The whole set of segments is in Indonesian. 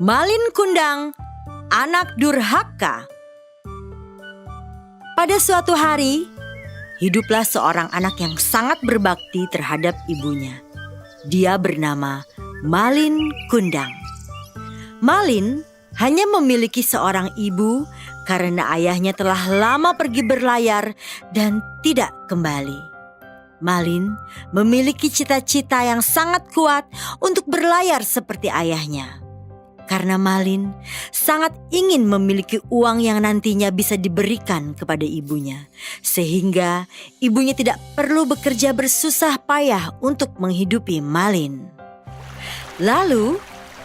Malin Kundang, anak durhaka. Pada suatu hari, hiduplah seorang anak yang sangat berbakti terhadap ibunya. Dia bernama Malin Kundang. Malin hanya memiliki seorang ibu karena ayahnya telah lama pergi berlayar dan tidak kembali. Malin memiliki cita-cita yang sangat kuat untuk berlayar seperti ayahnya. Karena Malin sangat ingin memiliki uang yang nantinya bisa diberikan kepada ibunya. Sehingga ibunya tidak perlu bekerja bersusah payah untuk menghidupi Malin. Lalu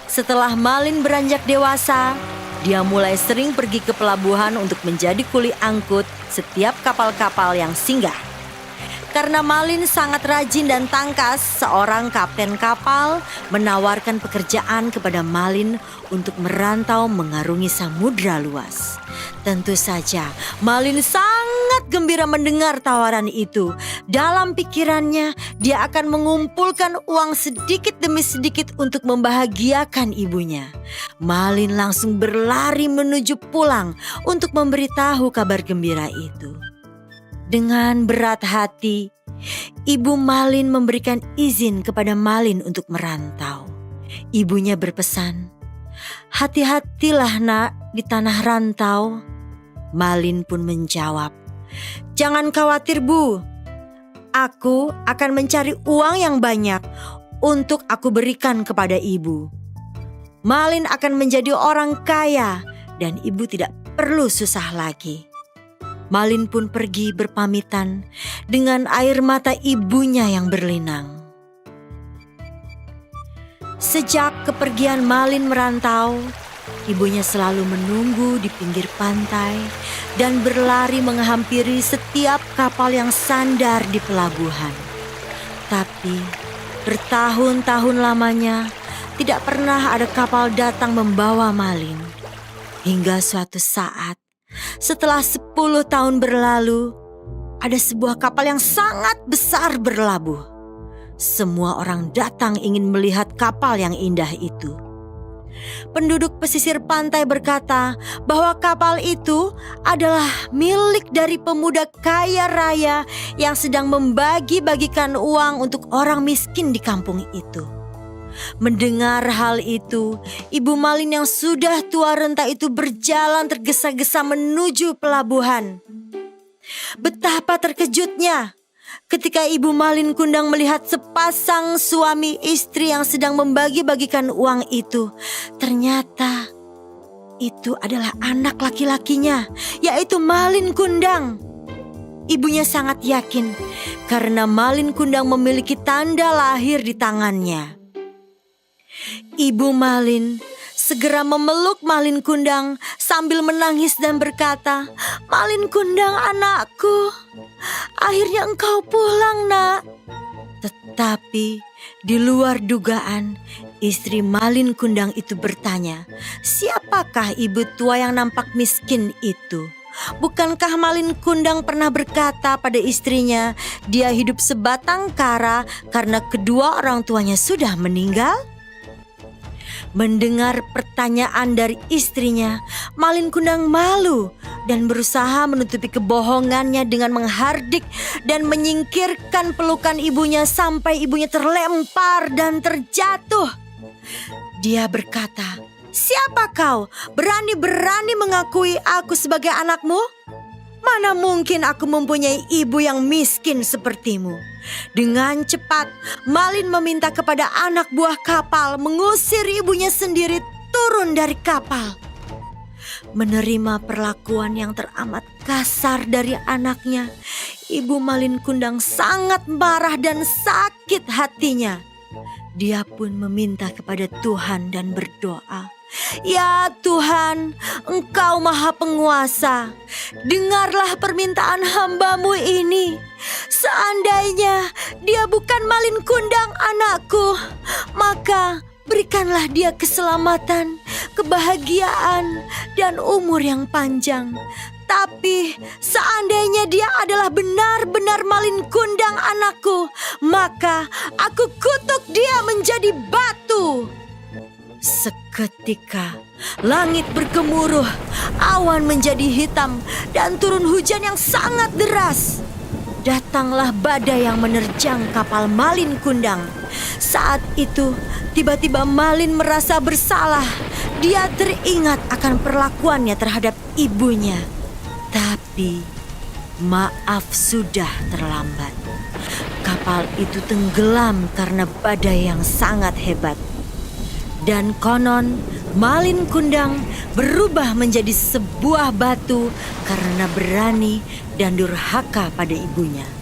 setelah Malin beranjak dewasa, dia mulai sering pergi ke pelabuhan untuk menjadi kuli angkut setiap kapal-kapal yang singgah. Karena Malin sangat rajin dan tangkas, seorang kapten kapal menawarkan pekerjaan kepada Malin untuk merantau mengarungi samudra luas. Tentu saja Malin sangat gembira mendengar tawaran itu. Dalam pikirannya dia akan mengumpulkan uang sedikit demi sedikit untuk membahagiakan ibunya. Malin langsung berlari menuju pulang untuk memberitahu kabar gembira itu. Dengan berat hati, ibu Malin memberikan izin kepada Malin untuk merantau. Ibunya berpesan, "Hati-hatilah nak di tanah rantau." Malin pun menjawab, "Jangan khawatir Bu, aku akan mencari uang yang banyak untuk aku berikan kepada ibu. Malin akan menjadi orang kaya dan ibu tidak perlu susah lagi." Malin pun pergi berpamitan dengan air mata ibunya yang berlinang. Sejak kepergian Malin merantau, ibunya selalu menunggu di pinggir pantai dan berlari menghampiri setiap kapal yang sandar di pelabuhan. Tapi bertahun-tahun lamanya tidak pernah ada kapal datang membawa Malin. Hingga suatu saat, setelah 10 tahun berlalu, ada sebuah kapal yang sangat besar berlabuh. Semua orang datang ingin melihat kapal yang indah itu. Penduduk pesisir pantai berkata bahwa kapal itu adalah milik dari pemuda kaya raya yang sedang membagi-bagikan uang untuk orang miskin di kampung itu. Mendengar hal itu, ibu Malin yang sudah tua renta itu berjalan tergesa-gesa menuju pelabuhan. Betapa terkejutnya ketika ibu Malin Kundang melihat sepasang suami istri yang sedang membagi-bagikan uang itu. Ternyata itu adalah anak laki-lakinya, yaitu Malin Kundang. Ibunya sangat yakin karena Malin Kundang memiliki tanda lahir di tangannya. Ibu Malin segera memeluk Malin Kundang sambil menangis dan berkata, "Malin Kundang anakku, akhirnya engkau pulang nak." Tetapi di luar dugaan, istri Malin Kundang itu bertanya, "Siapakah ibu tua yang nampak miskin itu?" Bukankah Malin Kundang pernah berkata pada istrinya, dia hidup sebatang kara karena kedua orang tuanya sudah meninggal? Mendengar pertanyaan dari istrinya, Malin Kundang malu dan berusaha menutupi kebohongannya dengan menghardik dan menyingkirkan pelukan ibunya sampai ibunya terlempar dan terjatuh. Dia berkata, "Siapa kau? Berani-berani mengakui aku sebagai anakmu? Mana mungkin aku mempunyai ibu yang miskin sepertimu." Dengan cepat, Malin meminta kepada anak buah kapal mengusir ibunya sendiri turun dari kapal. Menerima perlakuan yang teramat kasar dari anaknya, ibu Malin Kundang sangat marah dan sakit hatinya. Dia pun meminta kepada Tuhan dan berdoa, "Ya Tuhan, Engkau Maha Penguasa, dengarlah permintaan hamba-Mu ini. Seandainya dia bukan Malin Kundang anakku, maka berikanlah dia keselamatan, kebahagiaan, dan umur yang panjang. Tapi seandainya dia adalah benar-benar Malin Kundang anakku, maka aku kutuk dia menjadi batu." Seketika langit bergemuruh, awan menjadi hitam dan turun hujan yang sangat deras. Datanglah badai yang menerjang kapal Malin Kundang. Saat itu tiba-tiba Malin merasa bersalah. Dia teringat akan perlakuannya terhadap ibunya. Tapi maaf, sudah terlambat. Kapal itu tenggelam karena badai yang sangat hebat. Dan konon Malin Kundang berubah menjadi sebuah batu karena berani dan durhaka pada ibunya.